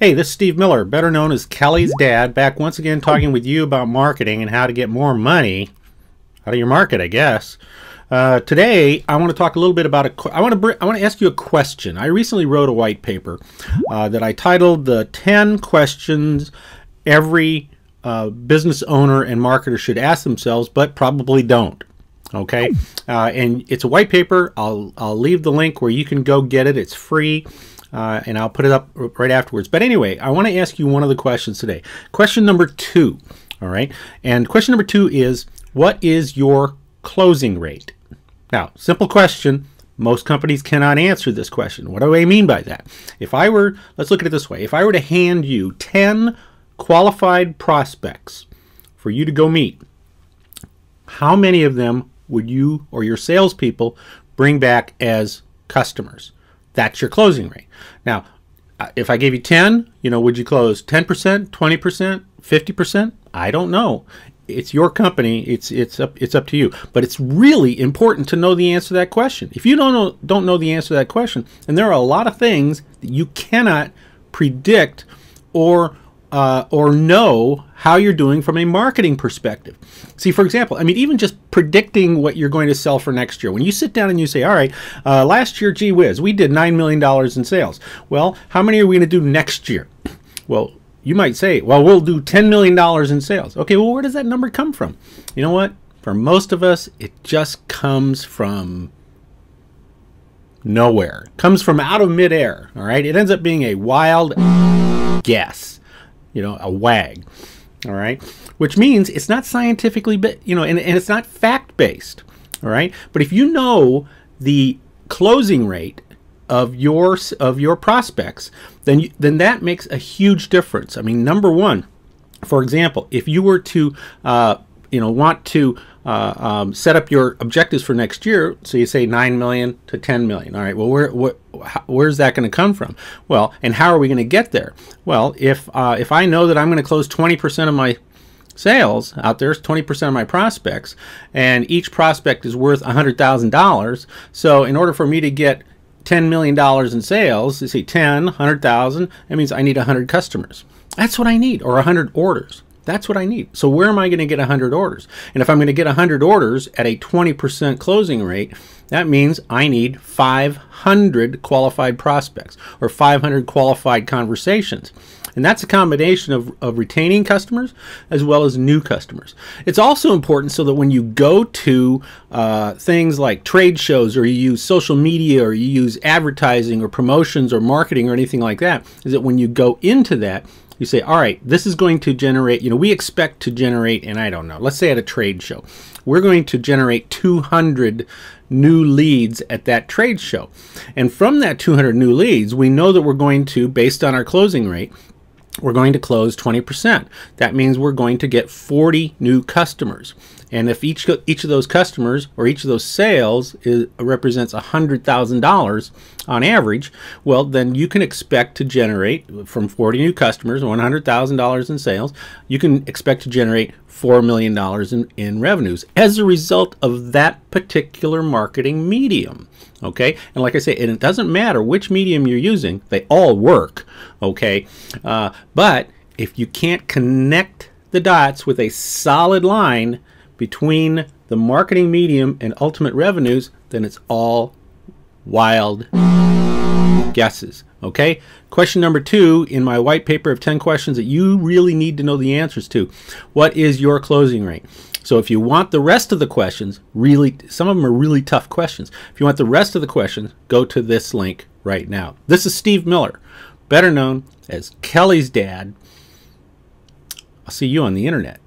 Hey, this is Steve Miller, better known as Kelly's dad, back once again talking with you about marketing and how to get more money out of your market, I guess. Today, I want to talk a little bit about I want to ask you a question. I recently wrote a white paper that I titled "The 10 Questions Every Business Owner and Marketer Should Ask Themselves, but Probably Don't." Okay, and it's a white paper. I'll leave the link where you can go get it. It's free. And I'll put it up right afterwards. But anyway, I want to ask you one of the questions today. Question number 2, all right? And question number 2 is, what is your closing rate? Now, simple question. Most companies cannot answer this question. What do I mean by that? If I were, let's look at it this way. If I were to hand you 10 qualified prospects for you to go meet, how many of them would you or your salespeople bring back as customers? That's your closing rate. Now, if I gave you 10, would you close 10%, 20%, 50%? I don't know. It's your company. It's up to you. But it's really important to know the answer to that question. If you don't know the answer to that question, and there are a lot of things that you cannot predict or know how you're doing from a marketing perspective. See, for example, even just predicting what you're going to sell for next year. When you sit down and you say, all right, last year, gee whiz, we did $9 million in sales. Well, how many are we going to do next year? Well, you might say, well, we'll do $10 million in sales. Okay, well, where does that number come from? You know what? For most of us, it just comes from nowhere. It comes from out of midair, all right? It ends up being a wild guess. A wag, all right? Which means it's not scientifically, and it's not fact-based, all right? But if you know the closing rate of your prospects, then that makes a huge difference. Number one, for example, if you were to want to set up your objectives for next year, so you say 9 million to 10 million. All right, well, where's that going to come from? Well, and how are we going to get there? Well, if I know that I'm going to close 20% of my sales out there, 20% of my prospects, and each prospect is worth $100,000, so in order for me to get $10 million in sales, you see 10, 100,000, that means I need 100 customers. That's what I need, or 100 orders. That's what I need. So where am I going to get 100 orders? And if I'm going to get 100 orders at a 20% closing rate, that means I need 500 qualified prospects or 500 qualified conversations. And that's a combination of retaining customers as well as new customers. It's also important so that when you go to things like trade shows, or you use social media, or you use advertising or promotions or marketing or anything like that, is that when you go into that, you say, all right, this is going to generate, we expect to generate, and I don't know, let's say at a trade show, we're going to generate 200 new leads at that trade show. And from that 200 new leads, we know that we're going to, based on our closing rate, we're going to close 20%. That means we're going to get 40 new customers. And if each of those customers or each of those sales represents $100,000 on average, well, then you can expect to generate from 40 new customers, $100,000 in sales, you can expect to generate $4 million in revenues as a result of that particular marketing medium. Okay, and like I say, and it doesn't matter which medium you're using, they all work. Okay, but if you can't connect the dots with a solid line between the marketing medium and ultimate revenues, then it's all wild guesses. Okay, question number 2 in my white paper of 10 questions that you really need to know the answers to. What is your closing rate? So if you want the rest of the questions, some of them are really tough questions. If you want the rest of the questions, go to this link right now. This is Steve Miller, better known as Kelly's dad. I'll see you on the internet.